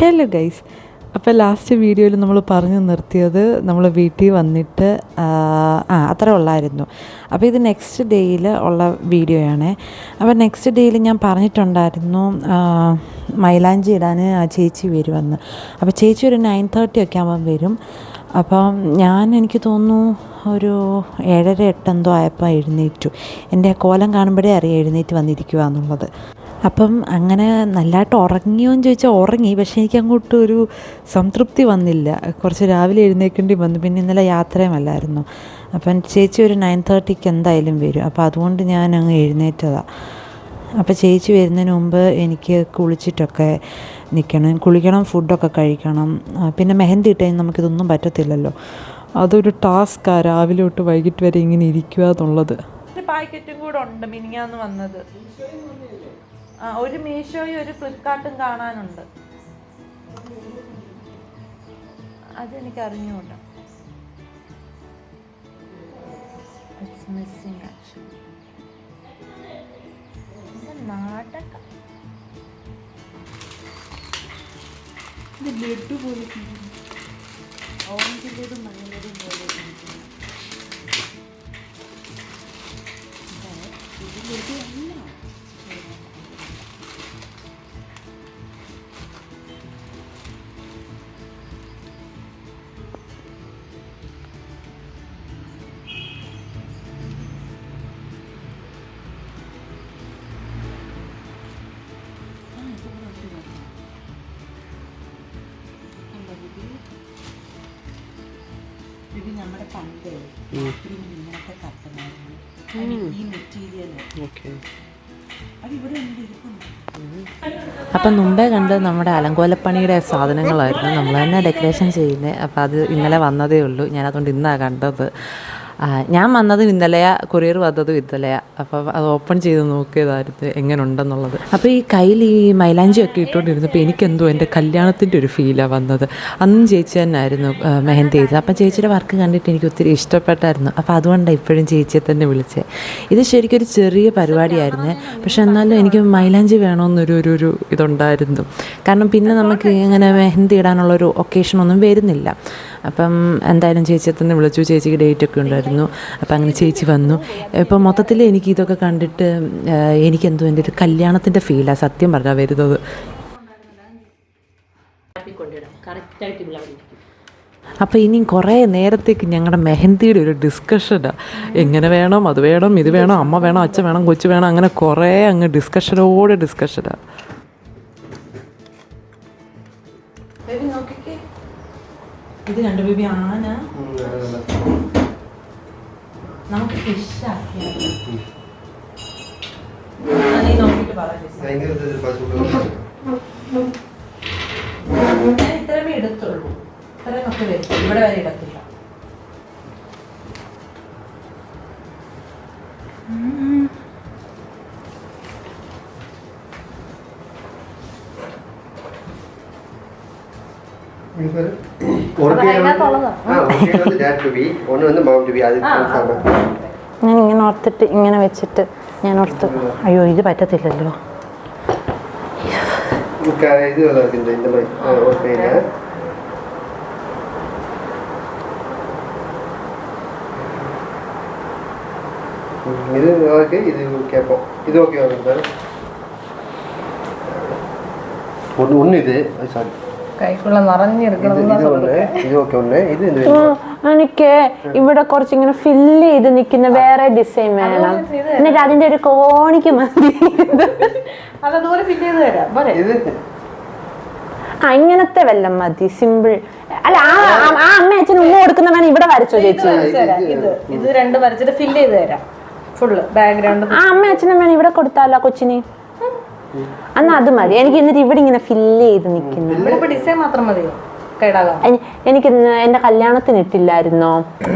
Hello guys, അപ്പോൾ last വീഡിയോയിൽ നമ്മൾ പറഞ്ഞു നിർത്തിയത് നമ്മൾ വീട്ടിൽ വന്നിട്ട് അത്രേ ഉള്ളായിരുന്നു. അപ്പോൾ ഇത് നെക്സ്റ്റ് ഡേയിൽ ഉള്ള വീഡിയോ ആണ്. അപ്പോൾ നെക്സ്റ്റ് ഡേയിൽ ഞാൻ പറഞ്ഞിട്ടുണ്ടായിരുന്നു മൈലാഞ്ചി ഇടാൻ ആ ചേച്ചി വരുമെന്ന്. അപ്പോൾ ചേച്ചി ഒരു 9:30 ഒക്കെ ആകുമ്പം വരും. അപ്പം എനിക്ക് തോന്നുന്നു ഒരു 7:30 എന്തോ ആയപ്പോൾ എഴുന്നേറ്റു. എൻ്റെ കോലം കാണുമ്പോഴേ അറിയാം എഴുന്നേറ്റ് വന്നിരിക്കുക എന്നുള്ളത്. അപ്പം അങ്ങനെ നല്ലതായിട്ട് ഉറങ്ങിയോന്ന് ചോദിച്ചാൽ ഉറങ്ങി, പക്ഷേ എനിക്ക് അങ്ങോട്ട് ഒരു സംതൃപ്തി വന്നില്ല. കുറച്ച് രാവിലെ എഴുന്നേൽക്കേണ്ടി വന്നു. പിന്നെ ഇന്നലെ യാത്രയുമല്ലായിരുന്നു. അപ്പം ചേച്ചി ഒരു 9:30 എന്തായാലും വരും. അപ്പോൾ അതുകൊണ്ട് ഞാൻ അങ്ങ് എഴുന്നേറ്റതാണ്. അപ്പോൾ ചേച്ചി വരുന്നതിന് മുമ്പ് എനിക്ക് കുളിച്ചിട്ടൊക്കെ കുളിക്കണം, ഫുഡൊക്കെ കഴിക്കണം. പിന്നെ മെഹന്തി ഇട്ട് കഴിഞ്ഞാൽ നമുക്കിതൊന്നും പറ്റത്തില്ലല്ലോ. അതൊരു ടാസ്ക്കാണ്, രാവിലെ തൊട്ട് വൈകിട്ട് വരെ ഇങ്ങനെ ഇരിക്കുക എന്നുള്ളത്. ഒരു പാക്കറ്റും കൂടെ ഉണ്ട് മിനിങ്ങാന്ന് വന്നത്. ഒരു മീഷോയും ഒരു ഫ്ലിപ്കാർട്ടും കാണാനുണ്ട്. അതെനിക്ക് അറിഞ്ഞുകൂടാ. നാടകം ഇത് ലഡു പോലെ ഓറഞ്ചിലേതും മഞ്ഞളും പോലെ ഇത് ലഡു അല്ല. ഇത് നമ്മുടെ പണ്ട് ഇങ്ങനത്തെ കപ്പനായിരുന്നു ഈ മെറ്റീരിയൽ. അതിവിടെ അപ്പം മുമ്പേ കണ്ട് നമ്മുടെ അലങ്കോലപ്പണിയുടെ സാധനങ്ങളായിരുന്നു. നമ്മൾ തന്നെ ഡെക്കറേഷൻ ചെയ്യുന്നത്. അപ്പോൾ അത് ഇന്നലെ വന്നതേ ഉള്ളൂ. ഞാനതുകൊണ്ട് ഇന്നാണ് കണ്ടത്. ഞാൻ വന്നതും ഇന്നലെയാ, കൊറിയർ വന്നതും ഇന്നലെയാ. അപ്പോൾ അത് ഓപ്പൺ ചെയ്ത് നോക്കിയതായിരുന്നു എങ്ങനെ ഉണ്ടെന്നുള്ളത്. അപ്പോൾ ഈ കയ്യിൽ ഈ മൈലാഞ്ചിയൊക്കെ ഇട്ടുകൊണ്ടിരുന്നപ്പോൾ എനിക്കെന്തോ എൻ്റെ കല്യാണത്തിൻ്റെ ഒരു ഫീലാണ് വന്നത്. അന്നും ചേച്ചി തന്നെയായിരുന്നു മെഹന്തി ചെയ്തത്. അപ്പം ചേച്ചിയുടെ വർക്ക് കണ്ടിട്ട് എനിക്ക് ഒത്തിരി ഇഷ്ടപ്പെട്ടായിരുന്നു. അപ്പോൾ അതുകൊണ്ടാണ് ഇപ്പോഴും ചേച്ചിയെ തന്നെ വിളിച്ചത്. ഇത് ശരിക്കും ഒരു ചെറിയ പരിപാടിയായിരുന്നു, പക്ഷെ എന്നാലും എനിക്ക് മൈലാഞ്ചി വേണമെന്നൊരു ഇതുണ്ടായിരുന്നു. കാരണം പിന്നെ നമുക്ക് ഇങ്ങനെ മെഹന്തി ഇടാനുള്ളൊരു ഒക്കേഷനൊന്നും വരുന്നില്ല. അപ്പം എന്തായാലും ചേച്ചിയെ തന്നെ വിളിച്ചു. ചേച്ചിക്ക് ഡേറ്റൊക്കെ ഉണ്ടായിരുന്നു. അപ്പം അങ്ങനെ ചേച്ചി വന്നു. ഇപ്പം മൊത്തത്തിൽ എനിക്ക് ഇതൊക്കെ കണ്ടിട്ട് എനിക്കെന്തോ എൻ്റെ ഒരു കല്യാണത്തിൻ്റെ ഫീലാണ് സത്യം പറഞ്ഞാൽ വരുന്നത്. അപ്പോൾ ഇനിയും കുറേ നേരത്തേക്ക് ഞങ്ങളുടെ മെഹന്തിയുടെ ഒരു ഡിസ്കഷനാണ്. എങ്ങനെ വേണം, അത് വേണം, ഇത് വേണം, അമ്മ വേണം, അച്ഛൻ വേണം, കൊച്ചു വേണം, അങ്ങനെ കുറേ അങ്ങ് ഡിസ്കഷനാണ്. ഇത് കണ്ടു ബേബി, ആന നമുക്ക് ഫിഷ് ആക്കിയാണ്. നോക്കിട്ട് പറയാം. ഞാൻ ഇത്രമേ എടുത്തുള്ളൂ. ഇത്രയൊക്കെ വരും, ഇവിടെ വരെ ഇടത്തില്ല. ഞാൻ ഇങ്ങനെ ഓർത്തിട്ട് ഇങ്ങനെ വെച്ചിട്ട് ഞാൻ ഓർത്ത് അയ്യോ ഇത് പറ്റത്തില്ലല്ലോ. എനിക്ക് ഇവിടെ കുറച്ചിങ്ങനെ ഫില്ല് ചെയ്ത് നിൽക്കുന്ന വേറെ ഡിസൈൻ വേണം. എന്നിട്ട് അതിന്റെ ഒരു കോണിക്ക് മതി. ഇങ്ങനത്തെ വല്ലം മതി, സിമ്പിൾ. അല്ല ആ അമ്മ അച്ഛന് ഉമ്മ കൊടുക്കുന്ന വേണം ഇവിടെ വരച്ചോ ചേച്ചി? ഇത് രണ്ട് വരച്ചിട്ട് ഫില്ല് ചെയ്ത് തരാം ഫുള്ള് ബാക്ക്ഗ്രൗണ്ട്. ആ അമ്മ അച്ഛനും വേണം ഇവിടെ കൊടുത്താലോ കൊച്ചിന്? എന്നാ അത് മതി എനിക്ക്. എന്നിട്ട് ഇവിടെ ഇങ്ങനെ ഫില്ല് ചെയ്ത് നിൽക്കുന്നു. ഡിസൈൻ മാത്രം മതിയോ? എനിക്ക് എന്റെ കല്യാണത്തിന് ഇട്ടില്ലായിരുന്നോ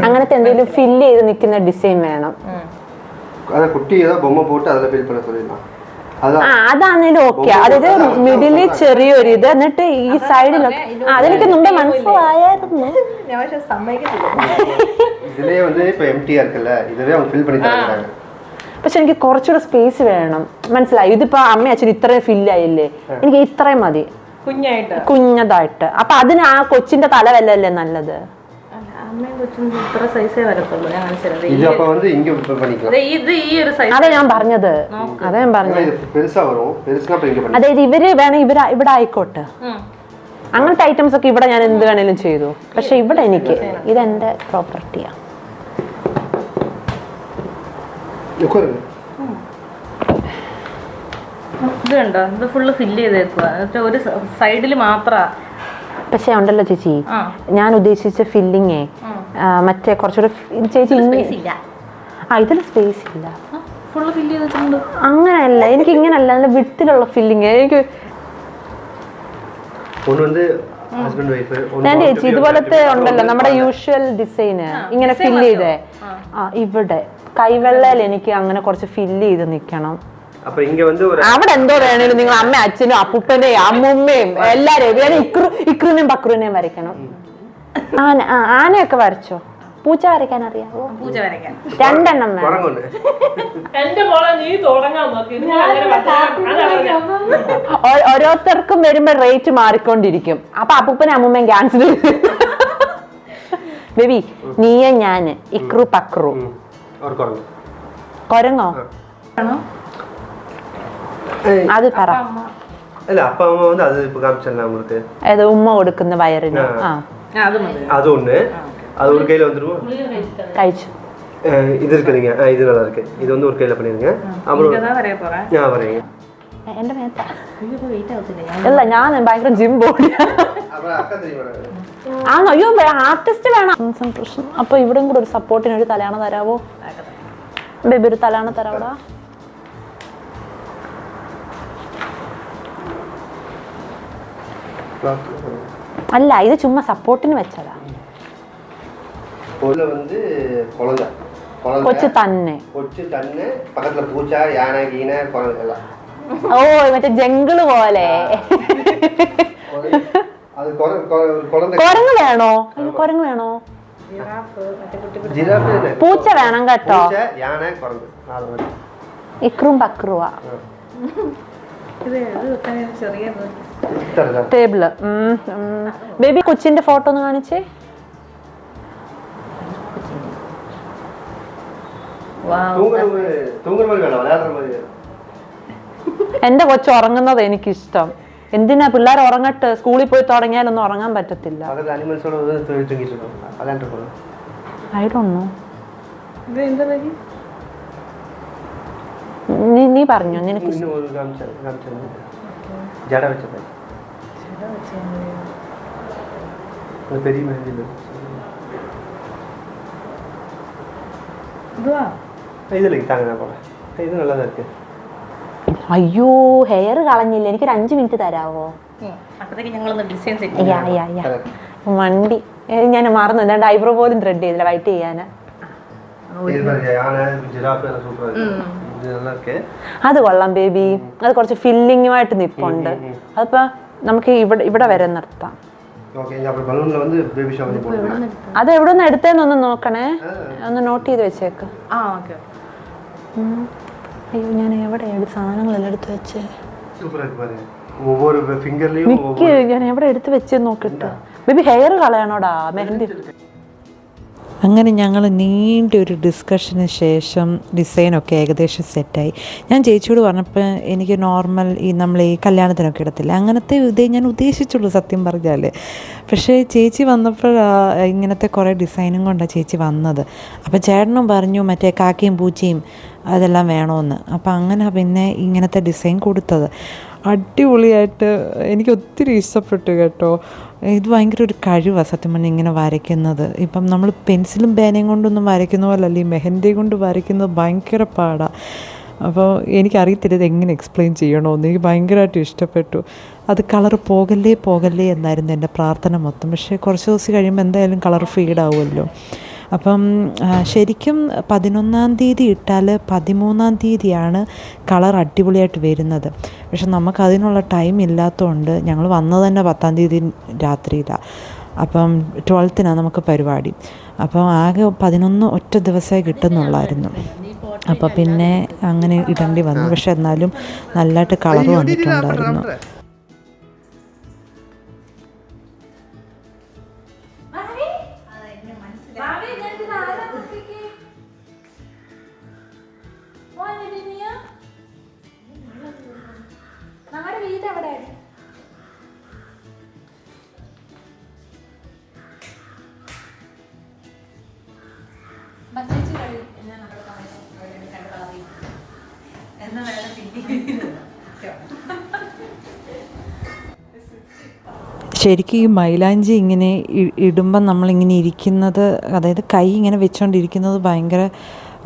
അങ്ങനത്തെ എന്തെങ്കിലും ഫില്ല് ചെയ്ത് നിൽക്കുന്ന ഡിസൈൻ വേണം. അതാണേലും ഓക്കെ. അതായത് മിഡില് ചെറിയൊരു ഇത്, എന്നിട്ട് ഈ സൈഡിലൊക്കെ അതെനിക്ക് മുമ്പേ മനസ്സിലായിരുന്നു. പക്ഷെ എനിക്ക് കുറച്ചുകൂടെ സ്പേസ് വേണം. മനസ്സിലായി? ഇതിപ്പോ അമ്മ അച്ഛൻ ഇത്രയും ഫില്ലായില്ലേ, എനിക്ക് ഇത്രയും മതി. കുഞ്ഞതായിട്ട്. അപ്പൊ അതിന് ആ കൊച്ചിന്റെ തല വല്ലല്ലേ നല്ലത്? അതെ ഞാൻ പറഞ്ഞത്, അതായത് ഇവര് വേണേ ഇവിടെ ആയിക്കോട്ടെ, അങ്ങനത്തെ ഐറ്റംസ് ഒക്കെ ഇവിടെ ഞാൻ എന്ത് വേണേലും ചെയ്തു. പക്ഷെ ഇവിടെ എനിക്ക് ഇതെന്റെ പ്രോപ്പർട്ടിയാ. ഇത് കണ്ടോ, ഇത് ഫുള്ള് ഫില്ല് ചെയ്തേക്കുക, ഒരു സൈഡിൽ മാത്രാ. പക്ഷെ ഉണ്ടല്ലോ ചേച്ചി, ഞാൻ ഉദ്ദേശിച്ച ഫില്ലിങ്ങേ മറ്റേ കുറച്ചുകൂടെ ചേച്ചി ഇതിൽ സ്പേസ് ഇല്ല, ഫുള്ള് ഫില്ല് ചെയ്തിട്ടുണ്ട്. അങ്ങനെയല്ല, എനിക്ക് ഇങ്ങനല്ല, നല്ല വിട്ടിലുള്ള ഫില്ലിങ് എനിക്ക്. ഞാൻ ചേച്ചി ഇതുപോലത്തെ ഉണ്ടല്ലോ നമ്മുടെ യൂഷ്വൽ ഡിസൈന് ഇങ്ങനെ ഫില്ല് ചെയ്തേ, ഇവിടെ കൈവെള്ളയിൽ എനിക്ക് അങ്ങനെ കുറച്ച് ഫില്ല് ചെയ്ത് നിക്കണം. അവിടെ എന്തോ വേണേലും നിങ്ങൾ അമ്മ അച്ഛനും അപ്പൂപ്പനെയും അമ്മൂമ്മയും എല്ലാരെയും ഇക്രുനെയും ബക്രുനെയും വരയ്ക്കണം. ആനയൊക്കെ വരച്ചോ? പൂച്ച വരയ്ക്കാൻ അറിയാവോ? പൂച്ച വരയ്ക്കാൻ 2 എണ്ണം വേണം. ഓരോരുത്തർക്കും വരുമ്പോ റേറ്റ് മാറിക്കൊണ്ടിരിക്കും. അപ്പൊ അപ്പൂപ്പനും അമ്മൂമ്മയും ക്യാൻസൽ. ബേബി നീയും ഞാന് ഇക്രു പക്രു കൊരങ്ങോ? അത് പറ. ഏത് ഉമ്മ കൊടുക്കുന്ന വയറിന്? കഴിച്ചു. இது இருக்குதுங்க, இது நல்லா இருக்கு. இது வந்து ஒரு கையில பண்ணிருங்க. அப்புறம் நான் வரேங்க. എന്റെ മേത്ത അല്ല, ഞാൻ ഭയങ്കര ജിം ബോഡിയാ. ആണോ? അയ്യോ ആർട്ടിസ്റ്റ് വേണം. കോൺസെൻട്രേഷൻ. അപ്പൊ ഇവിടെയും കൂടെ ഒരു സപ്പോർട്ടിന് ഒരു തലയാണ തരാവോ ബേബി? ഒരു തലയാണ തരാവടാ. അല്ല, ഇത് ചുമ്മാ സപ്പോർട്ടിന് വെച്ചതാ. കൊച്ചു തന്നെ. ഓ മറ്റേ ജംഗിള് പോലെ. കുരങ്ങ് വേണോ? കുരങ്ങ് വേണോ? പൂച്ച വേണം കേട്ടോ. ഇക്രും പക്രുവാ ടേബിള്. ബേബി കൊച്ചിന്റെ ഫോട്ടോ ഒന്ന് കാണിച്ചേ. എന്റെ കൊച്ചു ഉറങ്ങുന്നത് എനിക്കിഷ്ടം. എന്തിനാ പിള്ളേർ ഉറങ്ങട്ടെ, സ്കൂളിൽ പോയി തുടങ്ങിയാലൊന്നും ഉറങ്ങാൻ പറ്റത്തില്ല. I don't know. നീ പറഞ്ഞോ, നിനക്ക് അയ്യോ ഹെയർ കളഞ്ഞില്ല. എനിക്കൊരു 5 മിനിറ്റ് തരാവോ? വണ്ടി ഞാൻ മറന്നു. എന്താണ്ട് ഐബ്രോ പോലും ത്രെഡ് ചെയ്തില്ല, വൈറ്റ് ചെയ്യാന്. അത് കൊള്ളാം ബേബി, അത് കുറച്ച് ഫില്ലിങ്ങുമായിട്ട് നിപ്പുണ്ട്. അതിപ്പോ നമുക്ക് ഇവിടെ വരെ നിർത്താം. അത് എവിടെ നിന്ന് എടുത്തേന്നൊന്ന് നോക്കണേ, ഒന്ന് നോട്ട് ചെയ്ത് വെച്ചേക്ക്. അയ്യോ ഞാൻ എവിടെ സാധനങ്ങളെല്ലാം എടുത്ത് വെച്ചേ? ഞാൻ എവിടെ എടുത്ത് വെച്ചെന്ന് നോക്കട്ടെ. ബേബി ഹെയർ കളയണോടാ, മെഹന്തി. അങ്ങനെ ഞങ്ങൾ നീണ്ടൊരു ഡിസ്കഷന് ശേഷം ഡിസൈനൊക്കെ ഏകദേശം സെറ്റായി. ഞാൻ ചേച്ചിയോട് പറഞ്ഞപ്പോൾ എനിക്ക് നോർമൽ നമ്മൾ ഈ കല്യാണത്തിനൊക്കെ ഇടത്തില്ല അങ്ങനത്തെ ഇതേ ഞാൻ ഉദ്ദേശിച്ചുള്ളൂ സത്യം പറഞ്ഞാൽ. പക്ഷേ ചേച്ചി വന്നപ്പോൾ ഇങ്ങനത്തെ കുറേ ഡിസൈനും കൊണ്ടാണ് ചേച്ചി വന്നത്. അപ്പോൾ ചേട്ടനും പറഞ്ഞു മറ്റേ കാക്കയും പൂച്ചയും അതെല്ലാം വേണമെന്ന്. അപ്പോൾ അങ്ങനെ പിന്നെ ഇങ്ങനത്തെ ഡിസൈൻ കൊടുത്തത്. അടിപൊളിയായിട്ട് എനിക്ക് ഒത്തിരി ഇഷ്ടപ്പെട്ടു കേട്ടോ. ഇത് ഭയങ്കര ഒരു കഴിവാണ് സത്യം പറഞ്ഞാൽ ഇങ്ങനെ വരയ്ക്കുന്നത്. ഇപ്പം നമ്മൾ പെൻസിലും പേനയും കൊണ്ടൊന്നും വരയ്ക്കുന്ന പോലല്ല, ഈ മെഹന്തി കൊണ്ട് വരയ്ക്കുന്നത് ഭയങ്കര പാടാണ്. അപ്പോൾ എനിക്കറിയത്തില്ല ഇത് എങ്ങനെ എക്സ്പ്ലെയിൻ ചെയ്യണമെന്ന്. എനിക്ക് ഭയങ്കരമായിട്ട് ഇഷ്ടപ്പെട്ടു. അത് കളർ പോകല്ലേ എന്നായിരുന്നു എൻ്റെ പ്രാർത്ഥന മൊത്തം. പക്ഷേ കുറച്ച് ദിവസം കഴിയുമ്പോൾ എന്തായാലും കളർ ഫീഡാവുമല്ലോ. അപ്പം ശരിക്കും 11-ാം തീയതി ഇട്ടാൽ 13-ാം തീയതിയാണ് കളർ അടിപൊളിയായിട്ട് വരുന്നത്. പക്ഷെ നമുക്കതിനുള്ള ടൈം ഇല്ലാത്തതുകൊണ്ട് ഞങ്ങൾ വന്നത് തന്നെ 10-ാം തീയതി രാത്രിയിലാണ്. അപ്പം 12-നാണ് നമുക്ക് പരിപാടി. അപ്പം ആകെ 11 ഒറ്റ ദിവസമേ കിട്ടുന്നുള്ളായിരുന്നു. അപ്പോൾ പിന്നെ അങ്ങനെ ഇടേണ്ടി വന്നു. പക്ഷെ എന്നാലും നല്ലതായിട്ട് കളർ വന്നിട്ടുണ്ടായിരുന്നു. ശരിക്കും ഈ മൈലാഞ്ചി ഇങ്ങനെ ഇടുമ്പം നമ്മളിങ്ങനെ ഇരിക്കുന്നത്, അതായത് കൈ ഇങ്ങനെ വെച്ചുകൊണ്ടിരിക്കുന്നത് ഭയങ്കര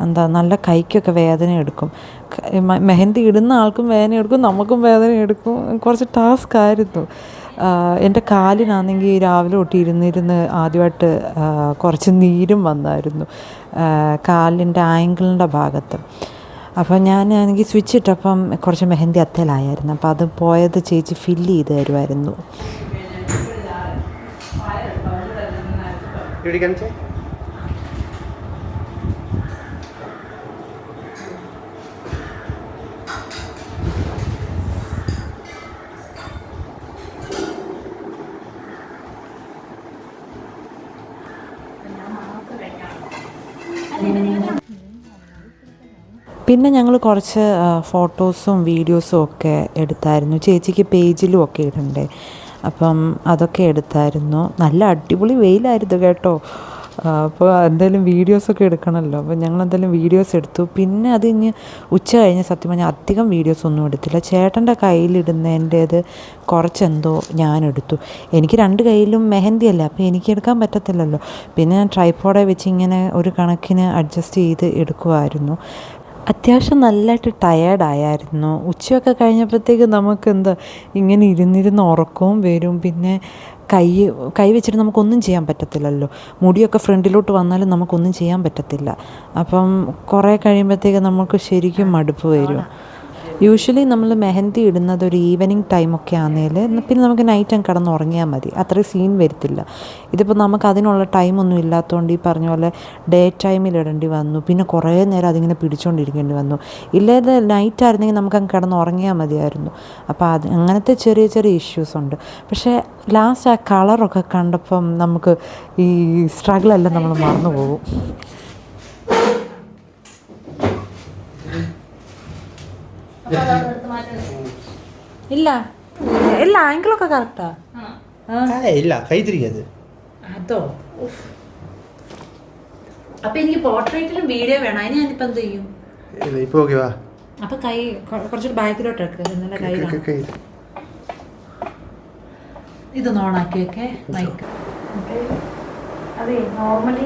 എന്താ, നല്ല കൈക്കൊക്കെ വേദന എടുക്കും. മെഹന്തി ഇടുന്ന ആൾക്കും വേദന എടുക്കും, നമുക്കും വേദന എടുക്കും. കുറച്ച് ടാസ്ക് ആയിരുന്നു. എൻ്റെ കാലിനാണെങ്കിൽ രാവിലെ തൊട്ട് ഇരുന്നിരുന്ന് ആദ്യമായിട്ട് കുറച്ച് നീരും വന്നായിരുന്നു കാലിൻ്റെ ആങ്കിളിൻ്റെ ഭാഗത്ത്. അപ്പോൾ ഞാനാണെങ്കിൽ സ്വിച്ച് ഇട്ടപ്പം കുറച്ച് മെഹന്തി അത്തേലായിരുന്നു. അപ്പോൾ അത് പോയത് ചേച്ചി ഫില്ല് ചെയ്ത് തരുമായിരുന്നു. പിന്നെ ഞങ്ങൾ കുറച്ച് ഫോട്ടോസും വീഡിയോസും ഒക്കെ എടുത്തായിരുന്നു. ചേച്ചിക്ക് പേജിലും ഒക്കെ ഇടണ്ടേ, അപ്പം അതൊക്കെ എടുത്തായിരുന്നു. നല്ല അടിപൊളി വെയിലായിരുന്നു കേട്ടോ. അപ്പോൾ എന്തായാലും വീഡിയോസൊക്കെ എടുക്കണമല്ലോ. അപ്പോൾ ഞങ്ങൾ എന്തായാലും വീഡിയോസ് എടുത്തു. പിന്നെ അത് കഴിഞ്ഞ് ഉച്ച കഴിഞ്ഞ് സത്യം പറഞ്ഞാൽ അധികം വീഡിയോസൊന്നും എടുത്തില്ല. ചേട്ടൻ്റെ കയ്യിലിടുന്നതിൻ്റേത് കുറച്ചെന്തോ ഞാനെടുത്തു. എനിക്ക് 2 കയ്യിലും മെഹന്തി അല്ല, അപ്പോൾ എനിക്ക് എടുക്കാൻ പറ്റത്തില്ലല്ലോ. പിന്നെ ഞാൻ ട്രൈപോഡെ വെച്ച് ഇങ്ങനെ ഒരു കണക്കിന് അഡ്ജസ്റ്റ് ചെയ്ത് എടുക്കുമായിരുന്നു. അത്യാവശ്യം നല്ലതായിട്ട് ടയേർഡായിരുന്നു. ഉച്ചയൊക്കെ കഴിഞ്ഞപ്പോഴത്തേക്ക് നമുക്ക് എന്താ ഇങ്ങനെ ഇരുന്നിരുന്ന് ഉറക്കവും വരും. പിന്നെ കൈ വെച്ചിട്ട് നമുക്കൊന്നും ചെയ്യാൻ പറ്റത്തില്ലല്ലോ. മുടിയൊക്കെ ഫ്രണ്ടിലോട്ട് വന്നാലും നമുക്കൊന്നും ചെയ്യാൻ പറ്റത്തില്ല. അപ്പം കുറേ കഴിയുമ്പോഴത്തേക്ക് നമുക്ക് ശരിക്കും മടുപ്പ് വരും. യൂഷ്വലി നമ്മൾ മെഹന്തി ഇടുന്നത് ഒരു ഈവനിങ് ടൈമൊക്കെ ആണെങ്കിൽ പിന്നെ നമുക്ക് നൈറ്റ് അങ്ങ് കിടന്ന് ഉറങ്ങിയാൽ മതി, അത്രയും സീൻ വരത്തില്ല. ഇതിപ്പോൾ നമുക്ക് അതിനുള്ള ടൈമൊന്നും ഇല്ലാത്തതുകൊണ്ട് ഈ പറഞ്ഞ പോലെ ഡേ ടൈമിൽ ഇടേണ്ടി വന്നു. പിന്നെ കുറേ നേരം അതിങ്ങനെ പിടിച്ചുകൊണ്ടിരിക്കേണ്ടി വന്നു. ഇല്ലാതെ നൈറ്റ് ആയിരുന്നെങ്കിൽ നമുക്ക് അങ്ങ് കിടന്ന് ഉറങ്ങിയാൽ മതിയായിരുന്നു. അപ്പോൾ അങ്ങനത്തെ ചെറിയ ചെറിയ ഇഷ്യൂസ് ഉണ്ട്. പക്ഷേ ലാസ്റ്റ് ആ കളറൊക്കെ കണ്ടപ്പം നമുക്ക് ഈ സ്ട്രഗിളെല്ലാം നമ്മൾ മറന്നു പോകും. ഇല്ല എല്ലാ ആംഗിളൊക്കെ കറക്റ്റാ. ഇല്ല കൈ തിരിക്കത് അതോ. അപ്പൊ എനിക്ക് പോർട്രേറ്റിലും വീഡിയോ വേണം. അതിന് ഞാനിപ്പോ എന്ത് ചെയ്യും? ഇപ്പൊ ഓക്കെ വാ. അപ്പൊ കൈ കുറച്ചൊരു ബാക്കിലോട്ട് എടുക്കുക. കൈ ഇതൊന്ന് ഓണാക്കി വെക്കേ മൈക്ക്. അതെ നോർമലി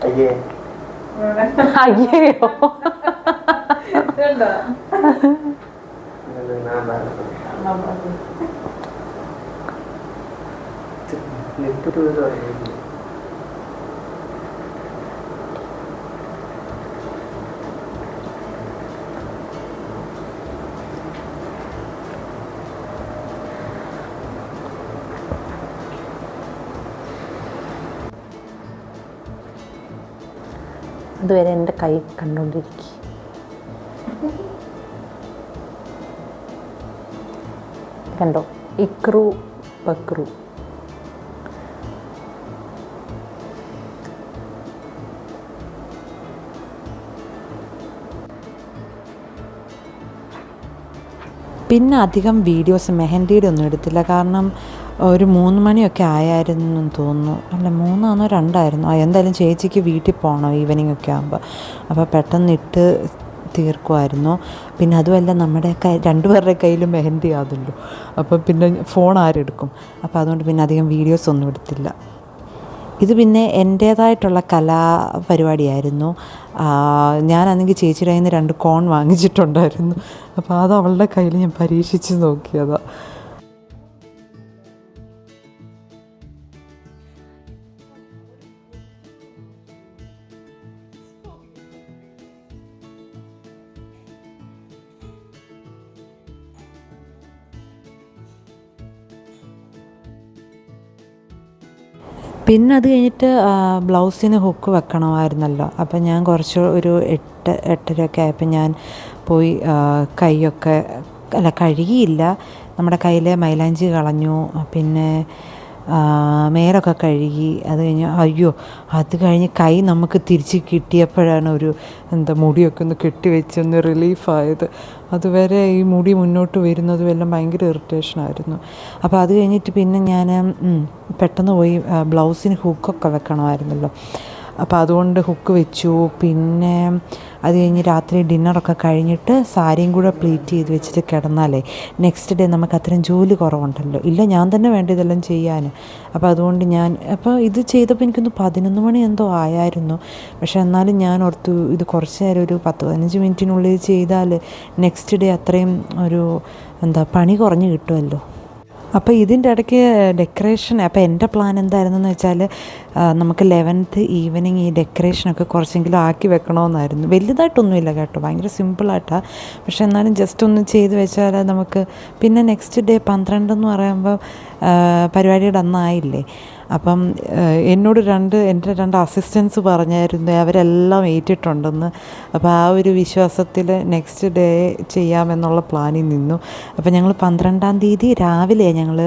അയ്യേ അയ്യോ അതുവരെ എൻ്റെ കൈ കണ്ടുകൊണ്ടിരിക്കും. കണ്ടോ, ഇക്രു ബക്രു. പിന്നെ അധികം വീഡിയോസ് മെഹന്തിയുടെ ഒന്നും എടുത്തില്ല. കാരണം ഒരു 3 മണിയൊക്കെ ആയായിരുന്നു തോന്നുന്നു. അല്ല 3 ആണോ 2 ആയിരുന്നു. എന്തായാലും ചേച്ചിക്ക് വീട്ടിൽ പോകണം ഈവനിങ് ഒക്കെ ആകുമ്പോൾ. അപ്പോൾ പെട്ടെന്ന് ഇട്ട് തീർക്കുമായിരുന്നു. പിന്നെ അതുമല്ല നമ്മുടെ രണ്ടുപേരുടെ കയ്യിലും മെഹന്തി ആകുമല്ലോ. അപ്പോൾ പിന്നെ ഫോൺ ആരെടുക്കും? അപ്പോൾ അതുകൊണ്ട് പിന്നെ അധികം വീഡിയോസ് ഒന്നും എടുത്തില്ല. ഇത് പിന്നെ എൻ്റേതായിട്ടുള്ള കലാപരിപാടിയായിരുന്നു. ഞാനാണെങ്കിൽ ചേച്ചിയുടെ കയ്യിൽ നിന്ന് 2 കോൺ വാങ്ങിച്ചിട്ടുണ്ടായിരുന്നു. അപ്പോൾ അത് അവളുടെ കയ്യിൽ ഞാൻ പരീക്ഷിച്ച് നോക്കിയതാണ്. പിന്നെ അത് കഴിഞ്ഞിട്ട് ബ്ലൗസിന് ഹുക്ക് വെക്കണമായിരുന്നല്ലോ. അപ്പം ഞാൻ കുറച്ച് ഒരു 8-8:30 ആയപ്പോൾ ഞാൻ പോയി കൈയൊക്കെ കഴുകിയില്ല, നമ്മുടെ കയ്യിലെ മൈലാഞ്ചി കളഞ്ഞു. പിന്നെ മേലൊക്കെ കഴുകി. അത് കഴിഞ്ഞ് അത് കഴിഞ്ഞ് കൈ നമുക്ക് തിരിച്ച് കിട്ടിയപ്പോഴാണ് ഒരു മുടിയൊക്കെ ഒന്ന് കെട്ടിവെച്ചൊന്ന് റിലീഫായത്. അതുവരെ ഈ മുടി മുന്നോട്ട് വരുന്നതും എല്ലാം ഭയങ്കര ഇറിറ്റേഷനായിരുന്നു. അപ്പോൾ അത് കഴിഞ്ഞിട്ട് പിന്നെ ഞാൻ പെട്ടെന്ന് പോയി ബ്ലൗസിന് ഹുക്കൊക്കെ വെക്കണമായിരുന്നല്ലോ. അപ്പോൾ അതുകൊണ്ട് ഹുക്ക് വെച്ചു. പിന്നെ അത് കഴിഞ്ഞ് രാത്രി ഡിന്നറൊക്കെ കഴിഞ്ഞിട്ട് സാരിയും കൂടെ പ്ലീറ്റ് ചെയ്ത് വെച്ചിട്ട് കിടന്നാലേ നെക്സ്റ്റ് ഡേ നമുക്ക് അത്രയും ജോലി കുറവുണ്ടല്ലോ. ഇല്ല, ഞാൻ തന്നെ വേണ്ട ഇതെല്ലാം ചെയ്യാൻ. അപ്പോൾ അതുകൊണ്ട് അപ്പോൾ ഇത് ചെയ്തപ്പോൾ എനിക്കൊന്ന് 11 മണി എന്തോ ആയായിരുന്നു. പക്ഷേ എന്നാലും ഞാൻ ഓർത്തു ഇത് കുറച്ച് നേരം ഒരു 10-15 മിനിറ്റിനുള്ളിൽ ചെയ്താൽ നെക്സ്റ്റ് ഡേ അത്രയും ഒരു പണി കുറഞ്ഞ് കിട്ടുമല്ലോ. അപ്പോൾ ഇതിൻ്റെ ഇടയ്ക്ക് ഡെക്കറേഷൻ, അപ്പോൾ എൻ്റെ പ്ലാൻ എന്തായിരുന്നെന്ന് വെച്ചാൽ നമുക്ക് 11th ഈവനിങ് ഈ ഡെക്കറേഷനൊക്കെ കുറച്ചെങ്കിലും ആക്കി വെക്കണമെന്നായിരുന്നു. വലുതായിട്ടൊന്നുമില്ല കേട്ടോ, ഭയങ്കര സിമ്പിളായിട്ടാണ്. പക്ഷെ എന്നാലും ജസ്റ്റ് ഒന്ന് ചെയ്ത് വെച്ചാൽ നമുക്ക് പിന്നെ നെക്സ്റ്റ് ഡേ 12 എന്ന് പറയുമ്പോൾ പരിപാടിയുടെ അന്നായില്ലേ. അപ്പം എന്നോട് എൻ്റെ 2 അസിസ്റ്റൻസ് പറഞ്ഞായിരുന്നു അവരെല്ലാം ഏറ്റിട്ടുണ്ടെന്ന്. അപ്പോൾ ആ ഒരു വിശ്വാസത്തിൽ നെക്സ്റ്റ് ഡേ ചെയ്യാമെന്നുള്ള പ്ലാനിൽ നിന്നു. അപ്പോൾ ഞങ്ങൾ 12-ാം തീയതി രാവിലെ ഞങ്ങൾ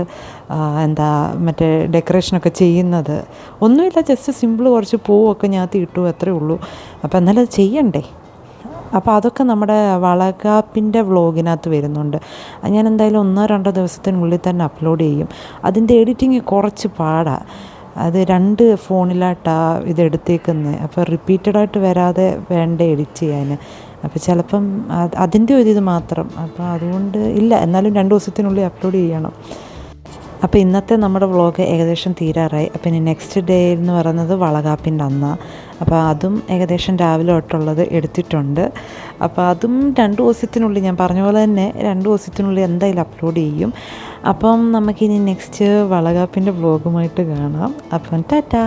മറ്റേ ഡെക്കറേഷനൊക്കെ ചെയ്യുന്നത്. ഒന്നുമില്ല, ജസ്റ്റ് സിമ്പിൾ കുറച്ച് പൂവൊക്കെ ഞാൻ ഇട്ടു, അത്രേ ഉള്ളൂ. അപ്പോൾ എന്നാലും അത് ചെയ്യണ്ടേ. അപ്പോൾ അതൊക്കെ നമ്മുടെ വളകാപ്പിൻ്റെ വ്ളോഗിനകത്ത് വരുന്നുണ്ട്. ഞാൻ എന്തായാലും 1-2 ദിവസത്തിനുള്ളിൽ തന്നെ അപ്ലോഡ് ചെയ്യും. അതിൻ്റെ എഡിറ്റിങ് കുറച്ച് പാടാണ്. അത് 2 ഫോണിലായിട്ടാണ് ഇതെടുത്തേക്കുന്നത്. അപ്പോൾ റിപ്പീറ്റഡായിട്ട് വരാതെ വേണ്ട എഡിറ്റ് ചെയ്യാൻ. അപ്പോൾ ചിലപ്പം അതിൻ്റെ ഒരു ഇത് മാത്രം. അപ്പോൾ അതുകൊണ്ട് ഇല്ല, എന്നാലും 2 ദിവസത്തിനുള്ളിൽ അപ്ലോഡ് ചെയ്യണം. അപ്പോൾ ഇന്നത്തെ നമ്മുടെ വ്ളോഗ് ഏകദേശം തീരാറായി. അപ്പോൾ ഇനി നെക്സ്റ്റ് ഡേ എന്ന് പറയുന്നത് വളകാപ്പിൻ്റെ അന്നാണ്. അപ്പോൾ അതും ഏകദേശം രാവിലെ തൊട്ടുള്ളത് എടുത്തിട്ടുണ്ട്. അപ്പോൾ അതും 2 ദിവസത്തിനുള്ളിൽ, ഞാൻ പറഞ്ഞ പോലെ തന്നെ 2 ദിവസത്തിനുള്ളിൽ എന്തായാലും അപ്ലോഡ് ചെയ്യും. അപ്പം നമുക്കിനി നെക്സ്റ്റ് വളകാപ്പിൻ്റെ വ്ളോഗുമായിട്ട് കാണാം. അപ്പം ടാറ്റാ.